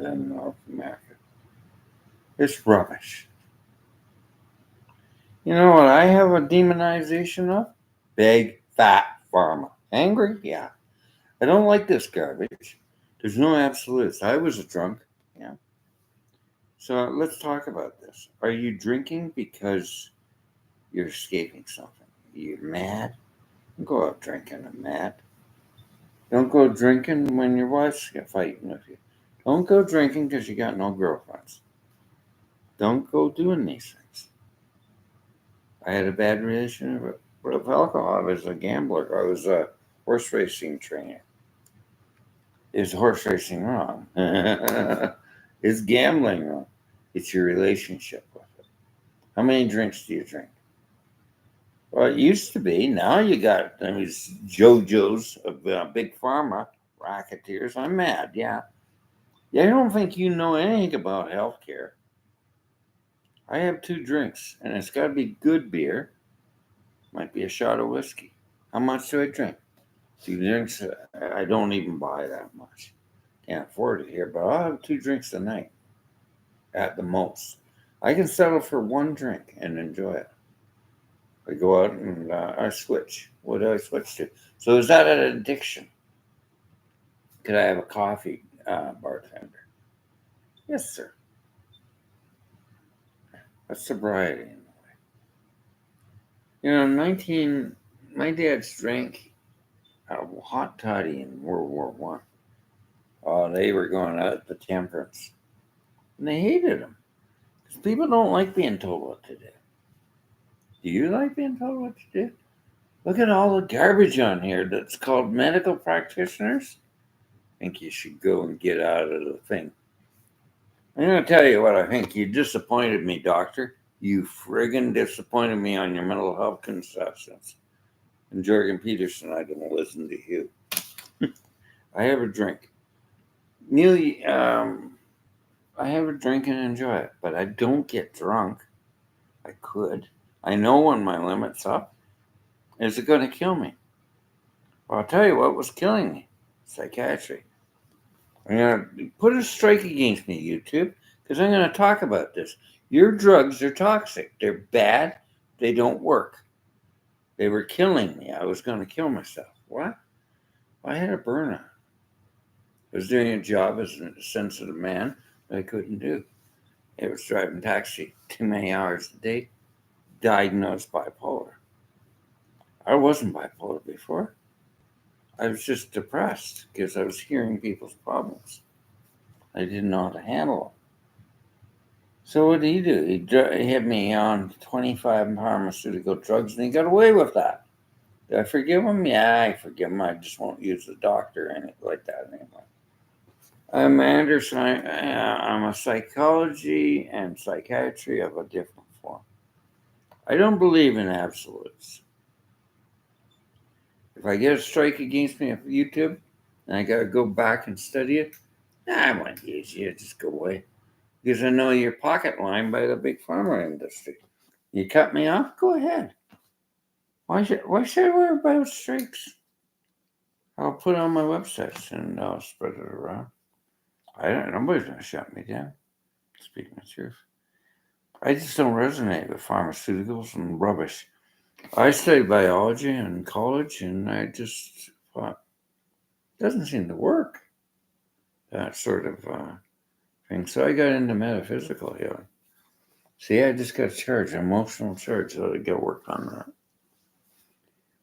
in North America. It's rubbish. You know what I have a demonization of? Big, fat pharma. Angry? Yeah. I don't like this garbage. There's no absolutes. I was a drunk. Yeah. So let's talk about this. Are you drinking because you're escaping something? You're mad? Don't go out drinking and mad. Don't go drinking when your wife's fighting with you. Don't go drinking because you got no girlfriends. Don't go doing these things. I had a bad relationship with alcohol. I was a gambler. I was a horse racing trainer. Is horse racing wrong? Is gambling wrong? It's your relationship with it. How many drinks do you drink? Well, it used to be. Now you got these JoJo's of big pharma racketeers. I'm mad. Yeah. Yeah, I don't think you know anything about healthcare. I have 2 drinks, and it's got to be good beer. Might be a shot of whiskey. How much do I drink? 2 drinks. I don't even buy that much. Can't afford it here, but I'll have 2 drinks a night at the most. I can settle for 1 drink and enjoy it. I go out and I switch. What do I switch to? So is that an addiction? Could I have a coffee, bartender? Yes, sir. That's sobriety. You know, my dad's drank a hot toddy in World War One. Oh, they were going out to temperance, and they hated him because people don't like being told what to do. Do you like being told what to do? Look at all the garbage on here that's called medical practitioners. I think you should go and get out of the thing. I'm going to tell you what I think. You disappointed me, doctor. You friggin' disappointed me on your mental health concessions. And Jorgen Peterson, I don't listen to you. I have a drink. Nearly, I have a drink and enjoy it, but I don't get drunk. I could. I know when my limit's up. Is it going to kill me? Well, I'll tell you what was killing me. Psychiatry. I'm going to put a strike against me, YouTube, because I'm going to talk about this. Your drugs are toxic. They're bad. They don't work. They were killing me. I was going to kill myself. What? I had a burnout. I was doing a job as a sensitive man that I couldn't do. I was driving taxi too many hours a day, diagnosed bipolar. I wasn't bipolar before. I was just depressed because I was hearing people's problems. I didn't know how to handle them. So what did he do? He had me on 25 pharmaceutical drugs, and he got away with that. Did I forgive him? Yeah, I forgive him. I just won't use the doctor or anything like that anymore. I'm Anderson. I'm a psychology and psychiatry of a different form. I don't believe in absolutes. If I get a strike against me on YouTube and I got to go back and study it, I won't use you. Just go away. Because I know you're pocket lined by the big pharma industry. You cut me off? Go ahead. Why should I worry about strikes? I'll put it on my websites and I'll spread it around. Nobody's going to shut me down. Speaking the truth. I just don't resonate with pharmaceuticals and rubbish. I studied biology in college and I just thought, it doesn't seem to work. That sort of thing. So I got into metaphysical healing. See, I just got charged, emotional charge, so I got to work on that.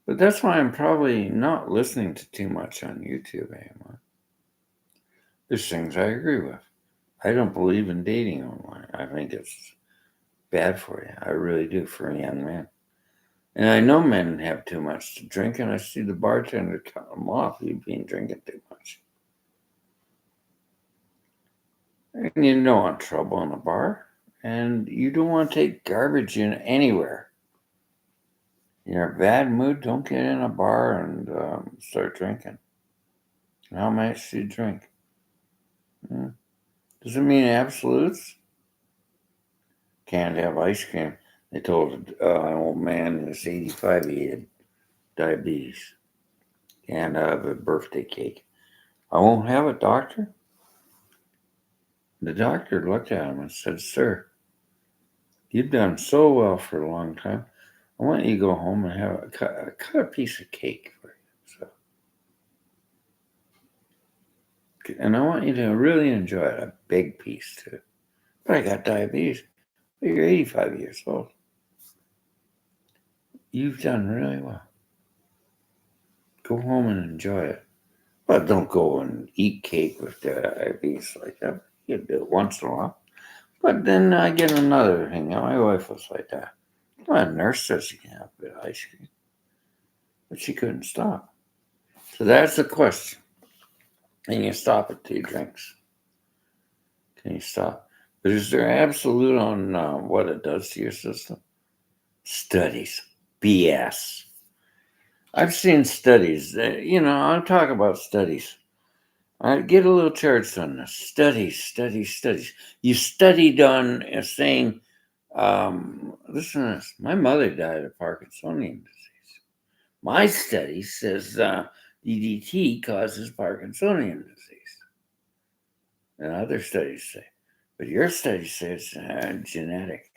But that's why I'm probably not listening to too much on YouTube anymore. There's things I agree with. I don't believe in dating online. I think it's bad for you. I really do for a young man. And I know men have too much to drink, and I see the bartender cut them off. You've been drinking too much. And you don't want trouble in a bar, and you don't want to take garbage in anywhere. You're in a bad mood, don't get in a bar and start drinking. How much do you drink? Does it mean absolutes? Can't have ice cream. They told an old man who was 85 he had diabetes. Can't have a birthday cake. I won't have it, doctor. The doctor looked at him and said, "Sir, you've done so well for a long time. I want you to go home and have cut a piece of cake for you. So, and I want you to really enjoy it, a big piece too. But I got diabetes. But you're 85 years old. You've done really well. Go home and enjoy it. But don't go and eat cake with diabetes like that. You do it once in a while. But then I get another thing. My wife was like that. My nurse says you can have a bit of ice cream. But she couldn't stop. So that's the question. Can you stop at 2 drinks? Can you stop? But is there absolute on what it does to your system? Studies. BS. I've seen studies. I'll talk about studies. I get a little charged on this. Studies. You studied on saying, listen to this. My mother died of Parkinsonian disease. My study says DDT causes Parkinsonian disease. And other studies say, but your study says genetic.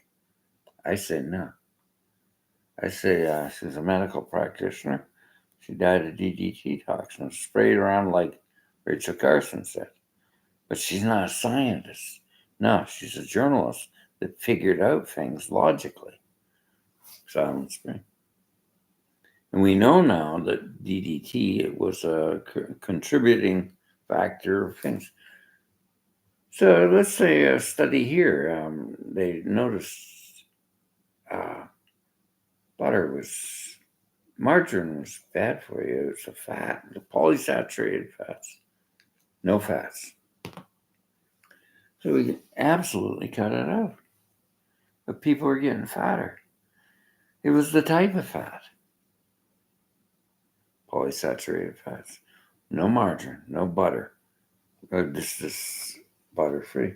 I say no. I say she's a medical practitioner. She died of DDT toxin, sprayed around like Rachel Carson said. But she's not a scientist. No, she's a journalist that figured out things logically. Silent Spring. And we know now that DDT was a contributing factor of things. So let's say a study here, they noticed margarine was bad for you. It's a fat, the polysaturated fats, no fats. So we absolutely cut it out. But people were getting fatter. It was the type of fat. Polysaturated fats. No margarine, no butter. This is butter free.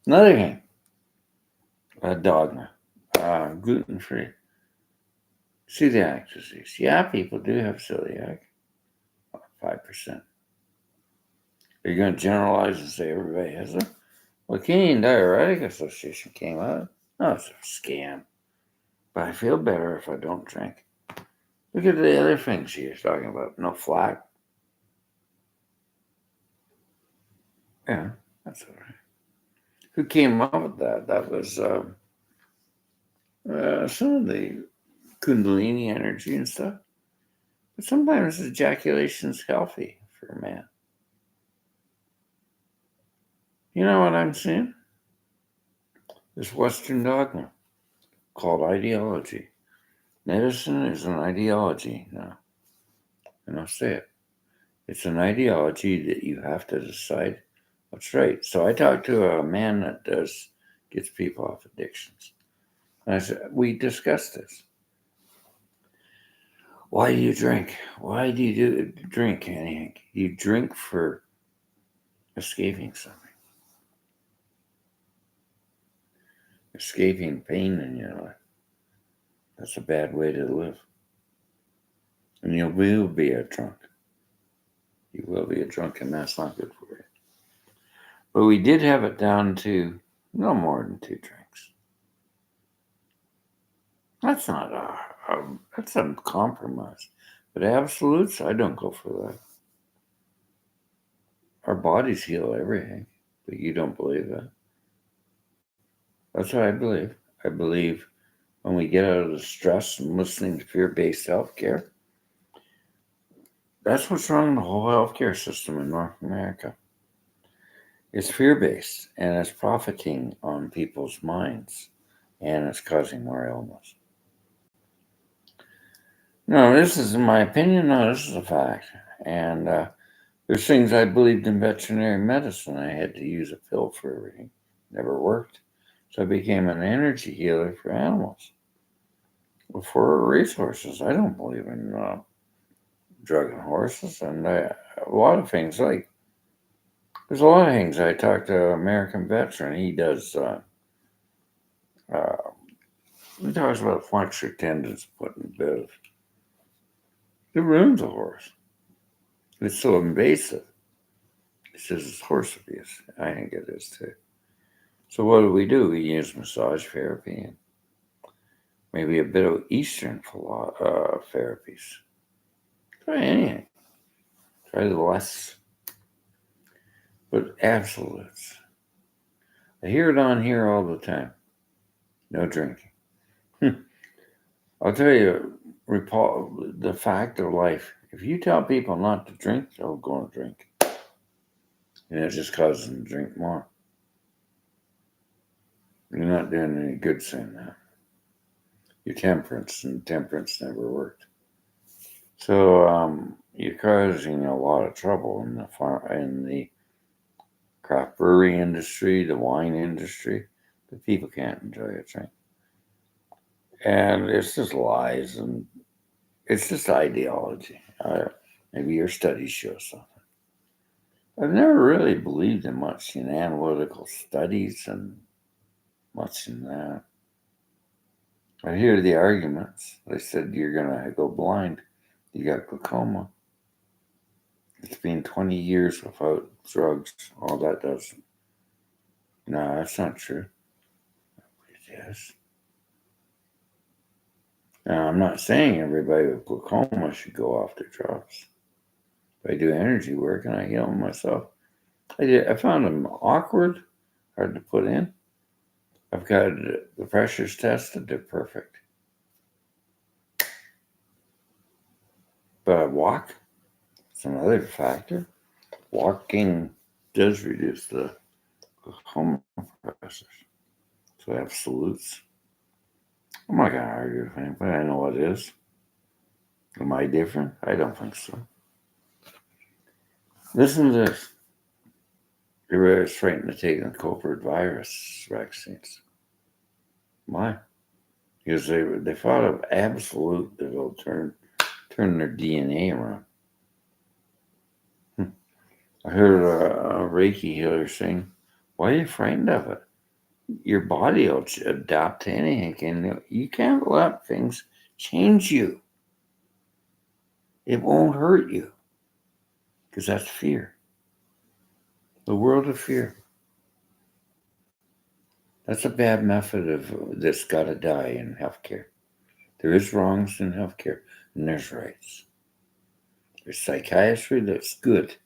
Another thing, dogma, gluten free. Celiac disease. Yeah, people do have celiac. 5%. Are you going to generalize and say everybody has it? Well, Canadian Diuretic Association came out. No, it's a scam. But I feel better if I don't drink. Look at the other things she was talking about. No flack. Yeah, that's all right. Who came up with that? That was some of the Kundalini energy and stuff. But sometimes ejaculation's healthy for a man. You know what I'm saying? This Western dogma called ideology. Medicine is an ideology now. And I'll say it. It's an ideology that you have to decide what's right. So I talked to a man that gets people off addictions. And I said, we discussed this. Why do you drink? Why do you drink, Hank? You drink for escaping something. Escaping pain in your life. That's a bad way to live. And you will be a drunk. You will be a drunk, and that's not good for you. But we did have it down to no more than 2 drinks. That's not that's a compromise. But absolutes, I don't go for that. Our bodies heal everything, but you don't believe that. That's what I believe. I believe when we get out of the stress and listening to fear-based healthcare, that's what's wrong with the whole healthcare system in North America. It's fear-based, and it's profiting on people's minds, and it's causing more illness. No, this is my opinion. No, this is a fact. And there's things I believed in veterinary medicine. I had to use a pill for everything. Never worked. So I became an energy healer for animals. Well, for racehorses, I don't believe in drugging horses. And a lot of things, like, there's a lot of things. I talked to an American veteran. He does, he talks about flexor tendons putting bit. It ruins a horse. It's so invasive. He says it's horse abuse. I think it is too. So what do? We use massage therapy and maybe a bit of Eastern therapies. Try anything. Try the less, but absolutes. I hear it on here all the time. No drinking. I'll tell you, the fact of life. If you tell people not to drink, they'll go and drink. And it just causes them to drink more. You're not doing any good saying that. You're temperance, and temperance never worked. So you're causing a lot of trouble in the craft brewery industry, the wine industry. The people can't enjoy a drink. And it's just lies and it's just ideology. Maybe your studies show something. I've never really believed in much in analytical studies and much in that. I hear the arguments. They said you're going to go blind. You got glaucoma. It's been 20 years without drugs. All that does. No, that's not true. It is. Now, I'm not saying everybody with glaucoma should go off their drugs. I do energy work and I heal them myself. I found them awkward, hard to put in. I've got the pressures tested, they're perfect. But I walk. It's another factor. Walking does reduce the glaucoma pressures. So absolutes. I'm not going to argue with anybody. I know what it is. Am I different? I don't think so. Listen to this. Everybody's frightened to take the COVID virus vaccines. Why? Because they thought of absolute that will turn their DNA around. I heard a Reiki healer saying, "Why are you frightened of it? Your body will adapt to anything, and you can't let things change you. It won't hurt you, because that's fear. The world of fear. That's a bad method that's got to die in healthcare. There is wrongs in healthcare, and there's rights. There's psychiatry that's good.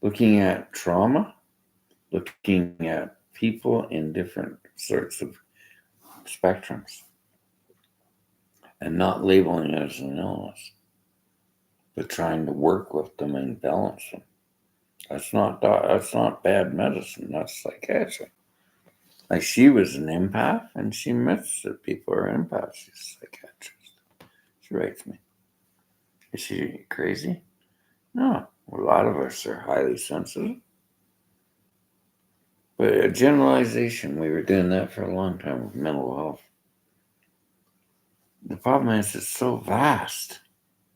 Looking at trauma, looking at people in different sorts of spectrums, and not labeling it as an illness, but trying to work with them and balance them. That's not bad medicine. That's psychiatry. Like she was an empath, and she admits that people are empaths. She's a psychiatrist. She writes me. Is she crazy? No. A lot of us are highly sensitive. But a generalization, we were doing that for a long time with mental health. The problem is it's so vast.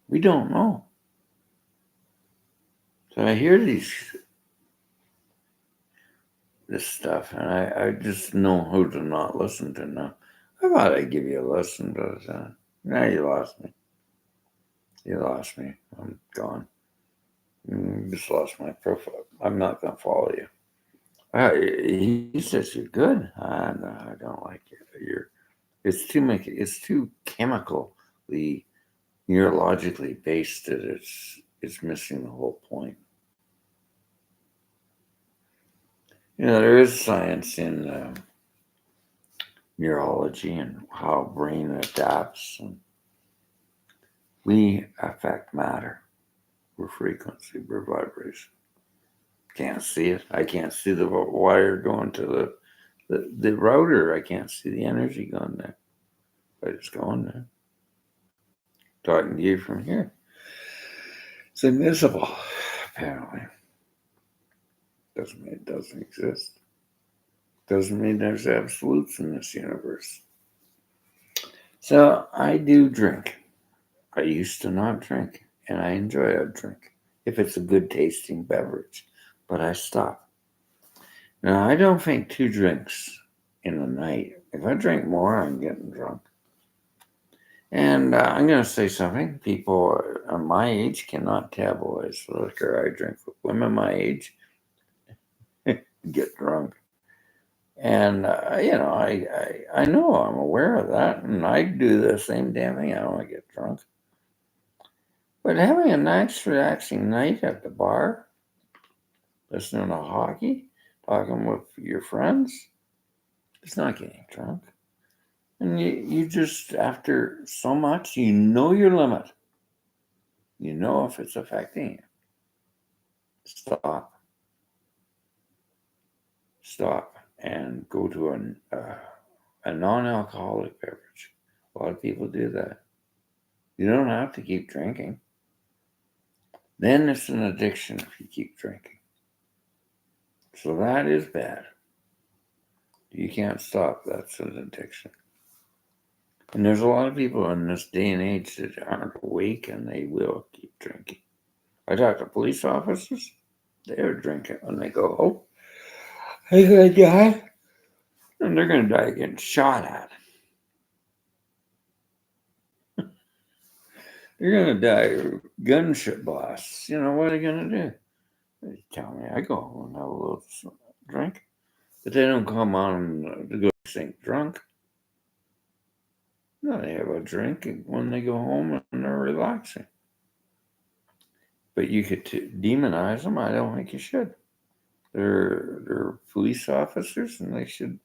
We don't know. So I hear this stuff, and I just know who to not listen to now. I thought I'd give you a lesson, but now you lost me. You lost me. I'm gone. You just lost my profile. I'm not going to follow you. He says you're good. No, I don't like it. It's too chemically, neurologically based that it's missing the whole point. There is science in neurology and how brain adapts. And we affect matter. We're frequency, we're vibration. Can't see it. I can't see the wire going to the router. I can't see the energy going there. But it's going there. Talking to you from here. It's invisible, apparently. Doesn't mean it doesn't exist. Doesn't mean there's absolutes in this universe. So I do drink. I used to not drink, and I enjoy a drink if it's a good tasting beverage, but I stop. Now, I don't think 2 drinks in a night. If I drink more, I'm getting drunk. And I'm going to say something. People my age cannot metabolize the liquor I drink. Women my age get drunk. And, I know I'm aware of that. And I do the same damn thing. I don't want to get drunk. But having a nice, relaxing night at the bar, listening to hockey, talking with your friends, it's not getting drunk. And you just, after so much, you know your limit. You know if it's affecting you. Stop. Stop and go to a non-alcoholic beverage. A lot of people do that. You don't have to keep drinking. Then it's an addiction if you keep drinking. So that is bad. You can't stop. That's an addiction. And there's a lot of people in this day and age that aren't awake and they will keep drinking. I talk to police officers. They're drinking when they go home. They're going to die. And they're going to die getting shot at. You're going to die gunshot blasts. What are you going to do? They tell me I go home and have a little drink. But they don't come on to go think drunk. No, they have a drink when they go home and they're relaxing. But you could demonize them. I don't think you should. They're police officers and they should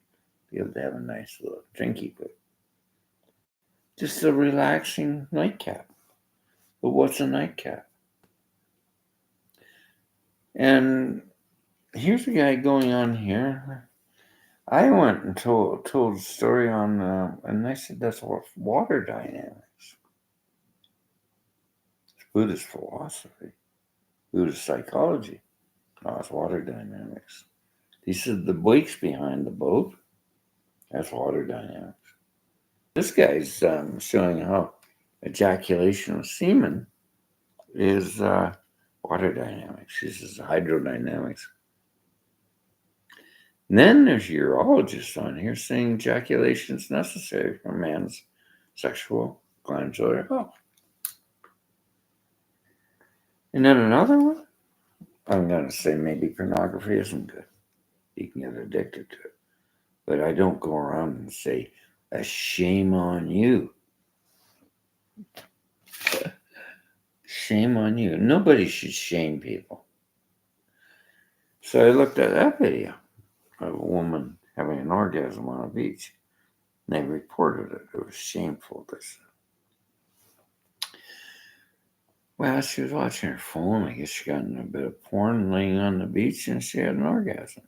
be able to have a nice little drinky, but just a relaxing nightcap. But what's a nightcap? And here's a guy going on here. I went and told a story on, and they said that's water dynamics. It's Buddhist philosophy, Buddhist psychology. No, it's water dynamics. He said the brakes behind the boat, that's water dynamics. This guy's showing how ejaculation of semen is water dynamics. This is hydrodynamics. And then there's urologists on here saying ejaculation is necessary for man's sexual glandular health. And then another one, I'm going to say maybe pornography isn't good. You can get addicted to it. But I don't go around and say, a shame on you. Shame on you. Nobody should shame people. So I looked at that video of a woman having an orgasm on a beach. And they reported it. It was shameful. Well, she was watching her phone. I guess she got in a bit of porn laying on the beach and she had an orgasm.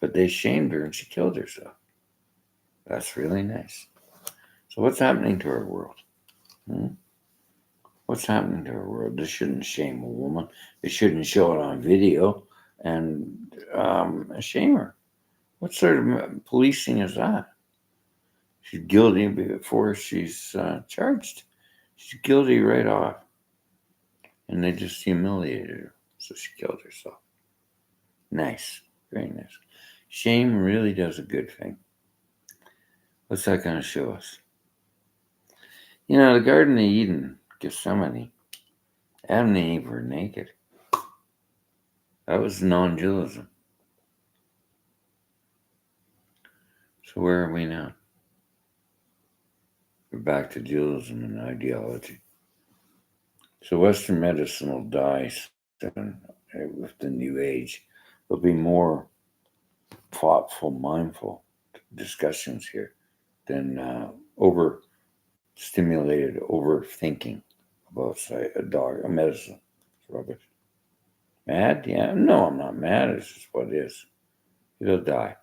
But they shamed her and she killed herself. That's really nice. So what's happening to our world? What's happening to our world? They shouldn't shame a woman. They shouldn't show it on video and shame her. What sort of policing is that? She's guilty before she's charged. She's guilty right off. And they just humiliated her. So she killed herself. Nice. Very nice. Shame really does a good thing. What's that going to show us? The Garden of Eden, Gethsemane, Adam and Eve were naked. That was non-dualism. So where are we now? We're back to dualism and ideology. So Western medicine will die soon with the new age. There'll be more thoughtful, mindful discussions here than overstimulated overthinking about, say, a medicine. It's rubbish. Mad? Yeah. No, I'm not mad. It's just what it is. It'll die.